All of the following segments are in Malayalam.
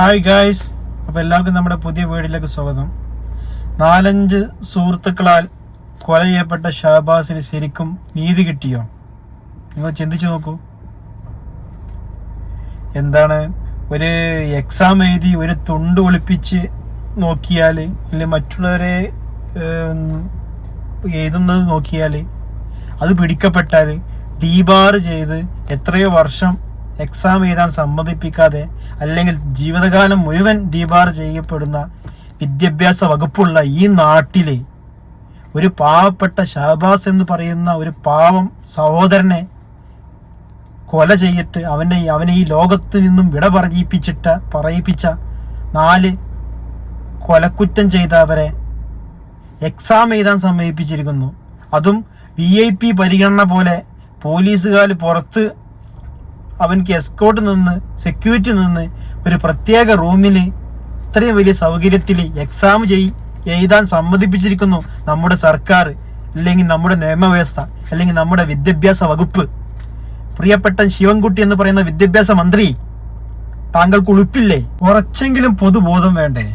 ഹായ് ഗായ്സ്, അപ്പോൾ എല്ലാവർക്കും നമ്മുടെ പുതിയ വീഡിയോയിലേക്ക് സ്വാഗതം. 4-5 സുഹൃത്തുക്കളാൽ കൊല ചെയ്യപ്പെട്ട ഷഹബാസിന് ശരിക്കും നീതി കിട്ടിയോ? നിങ്ങൾ ചിന്തിച്ചു നോക്കൂ. എന്താണ്, ഒരു എക്സാം എഴുതി ഒരു തുണ്ട് ഒളിപ്പിച്ച് നോക്കിയാൽ, അല്ലെങ്കിൽ മറ്റുള്ളവരെ എഴുതുന്നത് നോക്കിയാൽ അത് പിടിക്കപ്പെട്ടാൽ ഡീബാർ ചെയ്ത് എത്രയോ വർഷം എക്സാം എഴുതാൻ സമ്മതിപ്പിക്കാതെ, അല്ലെങ്കിൽ ജീവിതകാലം മുഴുവൻ ഡീബാർ ചെയ്യപ്പെടുന്ന വിദ്യാഭ്യാസ വകുപ്പുള്ള ഈ നാട്ടിലെ ഒരു പാവപ്പെട്ട ഷഹബാസ് എന്ന് പറയുന്ന ഒരു പാവം സഹോദരനെ കൊല ചെയ്തിട്ട് അവനെ ഈ ലോകത്ത് നിന്നും വിട പറയിപ്പിച്ച 4 കൊലക്കുറ്റം ചെയ്ത അവരെ എക്സാം എഴുതാൻ സമ്മതിപ്പിച്ചിരിക്കുന്നു. അതും VIP പരിഗണന പോലെ പോലീസുകാർ പുറത്ത് അവൻക്ക് എസ്കോർട്ട് നിന്ന്, സെക്യൂരിറ്റി നിന്ന് ഒരു പ്രത്യേക റൂമിൽ ഇത്രയും വലിയ സൗകര്യത്തിൽ എക്സാം എഴുതാൻ സമ്മതിപ്പിച്ചിരിക്കുന്നു നമ്മുടെ സർക്കാർ, അല്ലെങ്കിൽ നമ്മുടെ നിയമവ്യവസ്ഥ, അല്ലെങ്കിൽ നമ്മുടെ വിദ്യാഭ്യാസ വകുപ്പ്. പ്രിയപ്പെട്ട ശിവൻകുട്ടി എന്ന് പറയുന്ന വിദ്യാഭ്യാസ മന്ത്രി, താങ്കൾക്ക് ഉളുപ്പില്ലേ? കുറച്ചെങ്കിലും പൊതുബോധം വേണ്ടേ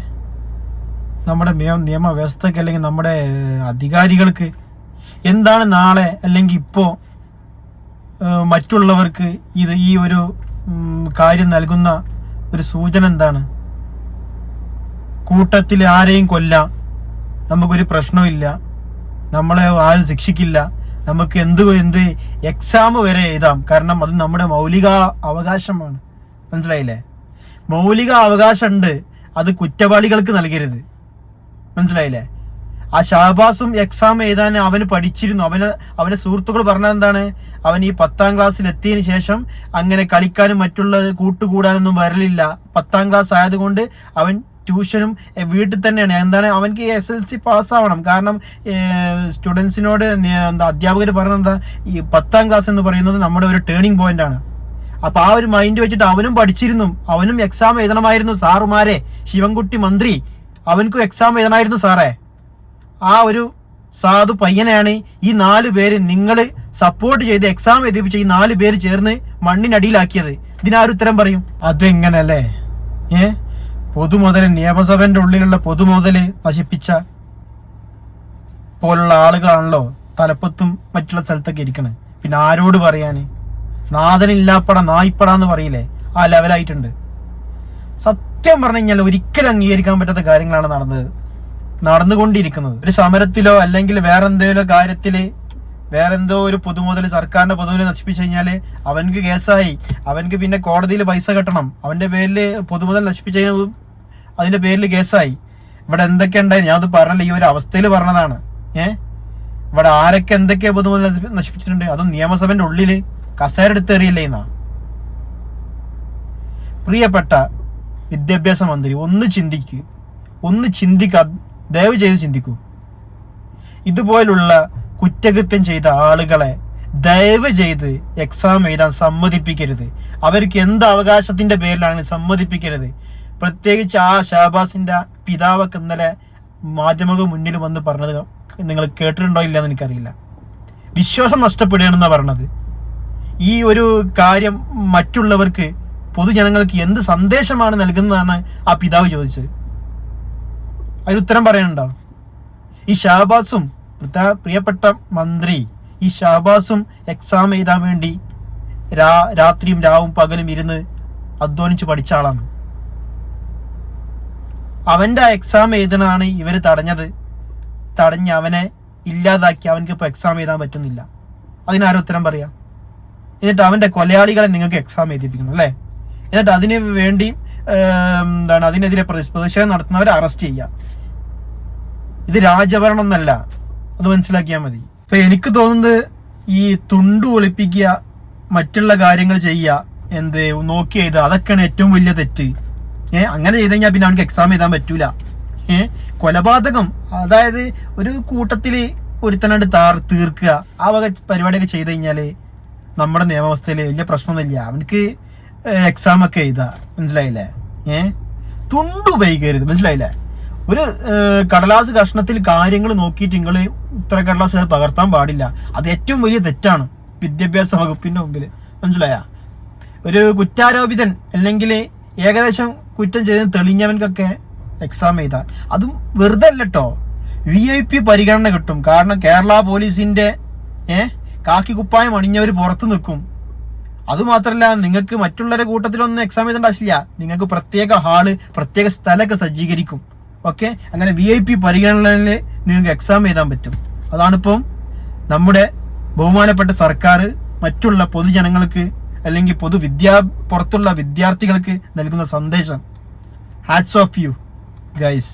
നമ്മുടെ നിയമവ്യവസ്ഥക്ക്, അല്ലെങ്കിൽ നമ്മുടെ അധികാരികൾക്ക്? എന്താണ് നാളെ അല്ലെങ്കിൽ ഇപ്പോൾ മറ്റുള്ളവർക്ക് ഈ ഒരു കാര്യം നൽകുന്ന ഒരു സൂചന എന്താണ്? കൂട്ടത്തിൽ ആരെയും കൊല്ലാം, നമുക്കൊരു പ്രശ്നമില്ല, നമ്മളെ ആരും ശിക്ഷിക്കില്ല, നമുക്ക് എന്ത് എക്സാം വരെ എഴുതാം, കാരണം അത് നമ്മുടെ മൗലിക അവകാശമാണ്. മനസ്സിലായില്ലേ? മൗലിക അവകാശമുണ്ട്, അത് കുറ്റവാളികൾക്ക് നൽകരുത്. മനസ്സിലായില്ലേ? ആ ഷഹബാസും എക്സാം എഴുതാൻ അവന് പഠിച്ചിരുന്നു. അവന്റെ സുഹൃത്തുക്കൾ പറഞ്ഞത് എന്താണ്? അവൻ ഈ 10ാം ക്ലാസ്സിൽ എത്തിയതിനു ശേഷം അങ്ങനെ കളിക്കാനും മറ്റുള്ള കൂട്ടുകൂടാനൊന്നും വരലില്ല. 10ാം ക്ലാസ് ആയതുകൊണ്ട് അവൻ ട്യൂഷനും വീട്ടിൽ തന്നെയാണ്. എന്താണ്, അവൻക്ക് SLC പാസ്സാവണം. കാരണം സ്റ്റുഡൻസിനോട് അധ്യാപകർ പറഞ്ഞത് എന്താ, ഈ 10ാം ക്ലാസ് എന്ന് പറയുന്നത് നമ്മുടെ ഒരു ടേണിംഗ് പോയിന്റ് ആണ്. അപ്പൊ ആ ഒരു മൈൻഡ് വെച്ചിട്ട് അവനും പഠിച്ചിരുന്നു, അവനും എക്സാം എഴുതണമായിരുന്നു. സാറുമാരെ, ശിവൻകുട്ടി മന്ത്രി, അവൻക്കും എക്സാം എഴുതണമായിരുന്നു സാറേ. ആ ഒരു സാധു പയ്യനെയാണ് ഈ 4 പേര് നിങ്ങൾ സപ്പോർട്ട് ചെയ്ത് എക്സാം എഴുതിപ്പിച്ച ഈ 4 പേര് ചേർന്ന് മണ്ണിനടിയിലാക്കിയത്. ഇതിനാരും ഉത്തരം പറയും? അതെങ്ങനല്ലേ? പൊതുമുതല്, നിയമസഭന്റെ ഉള്ളിലുള്ള പൊതുമുതല് നശിപ്പിച്ച പോലുള്ള ആളുകളാണല്ലോ തലപ്പത്തും മറ്റുള്ള സ്ഥലത്തൊക്കെ ഇരിക്കണത്. പിന്നെ ആരോട് പറയാന്? നാഥനില്ലാപ്പട നായിപ്പടാന്ന് പറയില്ലേ, ആ ലെവലായിട്ടുണ്ട്. സത്യം പറഞ്ഞു കഴിഞ്ഞാൽ ഒരിക്കലും അംഗീകരിക്കാൻ പറ്റാത്ത കാര്യങ്ങളാണ് നടന്നുകൊണ്ടിരിക്കുന്നത്. ഒരു സമരത്തിലോ അല്ലെങ്കിൽ വേറെന്തേലോ കാര്യത്തില് വേറെന്തോ ഒരു പൊതുമുതൽ, സർക്കാരിന്റെ പൊതുമുതൽ നശിപ്പിച്ചു കഴിഞ്ഞാല് അവൻക്ക് കേസായി, അവൻക്ക് പിന്നെ കോടതിയിൽ പൈസ കെട്ടണം. അവന്റെ പേരില് പൊതുമുതൽ നശിപ്പിച്ചു കഴിഞ്ഞാൽ അതിന്റെ പേരിൽ കേസായി. ഇവിടെ എന്തൊക്കെ ഉണ്ടായി ഞാൻ അത് പറഞ്ഞില്ല, ഈ ഒരു അവസ്ഥയിൽ പറഞ്ഞതാണ്. ഇവിടെ ആരൊക്കെ എന്തൊക്കെയാ പൊതുമുതൽ നശിപ്പിച്ചിട്ടുണ്ട്, അതും നിയമസഭന്റെ ഉള്ളില് കസേര എടുത്തെറിയില്ലേ എന്നാ. പ്രിയപ്പെട്ട വിദ്യാഭ്യാസ മന്ത്രി, ഒന്ന് ചിന്തിക്ക, ദയവ് ചെയ്ത് ചിന്തിക്കൂ. ഇതുപോലുള്ള കുറ്റകൃത്യം ചെയ്ത ആളുകളെ ദയവ് ചെയ്ത് എക്സാം എഴുതാൻ സമ്മതിപ്പിക്കരുത്. അവർക്ക് എന്ത് അവകാശത്തിന്റെ പേരിലാണ് സമ്മതിപ്പിക്കരുത്. പ്രത്യേകിച്ച് ആ ഷഹബാസിന്റെ പിതാവൊക്കെ ഇന്നലെ മാധ്യമങ്ങൾ മുന്നിൽ വന്ന് പറഞ്ഞത് നിങ്ങൾ കേട്ടിട്ടുണ്ടോ ഇല്ലയെന്ന് എനിക്കറിയില്ല. വിശ്വാസം നഷ്ടപ്പെടുകയാണെന്നാണ് പറഞ്ഞത്. ഈ ഒരു കാര്യം മറ്റുള്ളവർക്ക്, പൊതുജനങ്ങൾക്ക് എന്ത് സന്ദേശമാണ് നൽകുന്നതാണ് ആ പിതാവ് ചോദിച്ചത്. അതിന് ഉത്തരം പറയാനുണ്ടോ? ഈ ഷഹബാസും, പ്രിയപ്പെട്ട മന്ത്രി, ഈ ഷഹബാസും എക്സാം എഴുതാൻ വേണ്ടി രാത്രിയും രാവും പകലും ഇരുന്ന് അധ്വാനിച്ച് പഠിച്ച ആളാണ്. അവന്റെ എക്സാം എഴുതണാണ് ഇവര് തടഞ്ഞ് അവനെ ഇല്ലാതാക്കി. അവൻക്ക് ഇപ്പൊ എക്സാം എഴുതാൻ പറ്റുന്നില്ല. അതിനാരും ഉത്തരം പറയാം? എന്നിട്ട് അവന്റെ കൊലയാളികളെ നിങ്ങൾക്ക് എക്സാം എഴുതിപ്പിക്കണം അല്ലേ? എന്നിട്ട് അതിന് വേണ്ടി അതിനെതിരെ പ്രതിഷേധം നടത്തുന്നവരെ അറസ്റ്റ് ചെയ്യുക. ഇത് രാജഭരണം എന്നല്ല, അത് മനസ്സിലാക്കിയാൽ മതി. ഇപ്പൊ എനിക്ക് തോന്നുന്നത് ഈ തുണ്ട് ഒളിപ്പിക്കുക, മറ്റുള്ള കാര്യങ്ങൾ ചെയ്യുക, നോക്കി എഴുതുക, അതൊക്കെയാണ് ഏറ്റവും വലിയ തെറ്റ്. അങ്ങനെ ചെയ്ത് കഴിഞ്ഞാൽ പിന്നെ അവനക്ക് എക്സാം എഴുതാൻ പറ്റൂല. കൊലപാതകം, അതായത് ഒരു കൂട്ടത്തില് ഒരുത്തനാണ്ട് തീർക്കുക, ആ വക പരിപാടിയൊക്കെ ചെയ്ത് കഴിഞ്ഞാല് നമ്മുടെ നിയമവ്യവസ്ഥയിൽ വലിയ പ്രശ്നമൊന്നുമില്ല. അവനക്ക് എക്സാം ഒക്കെ എഴുതാ. മനസ്സിലായില്ലേ? തുണ്ട് ഉപയോഗിക്കരുത്. മനസ്സിലായില്ലേ? ഒരു കടലാസ് കഷ്ണത്തിൽ കാര്യങ്ങൾ നോക്കിയിട്ട് നിങ്ങൾ ഉത്തര കടലാസ് പകർത്താൻ പാടില്ല. അത് ഏറ്റവും വലിയ തെറ്റാണ് വിദ്യാഭ്യാസ വകുപ്പിന്റെ മുമ്പിൽ. മനസ്സിലായ? ഒരു കുറ്റാരോപിതൻ അല്ലെങ്കിൽ ഏകദേശം കുറ്റം ചെയ്ത് തെളിഞ്ഞവൻക്കൊക്കെ എക്സാം എഴുതാം. അതും വെറുതെ അല്ല കേട്ടോ, VIP പരിഗണന കിട്ടും. കാരണം കേരള പോലീസിന്റെ കാക്കി കുപ്പായം അണിഞ്ഞവർ പുറത്ത് നിൽക്കും. അതുമാത്രമല്ല, നിങ്ങൾക്ക് മറ്റുള്ളവരുടെ കൂട്ടത്തിലൊന്നും എക്സാം എഴുതേണ്ട ആവശ്യമില്ല. നിങ്ങൾക്ക് പ്രത്യേക ഹാള്, പ്രത്യേക സ്ഥലമൊക്കെ സജ്ജീകരിക്കും. ഓക്കെ, അങ്ങനെ VIP പരിഗണനയിൽ നിങ്ങൾക്ക് എക്സാം എഴുതാൻ പറ്റും. അതാണിപ്പം നമ്മുടെ ബഹുമാനപ്പെട്ട സർക്കാർ മറ്റുള്ള പൊതുജനങ്ങൾക്ക് അല്ലെങ്കിൽ പുറത്തുള്ള വിദ്യാർത്ഥികൾക്ക് നൽകുന്ന സന്ദേശം. Hats off you guys.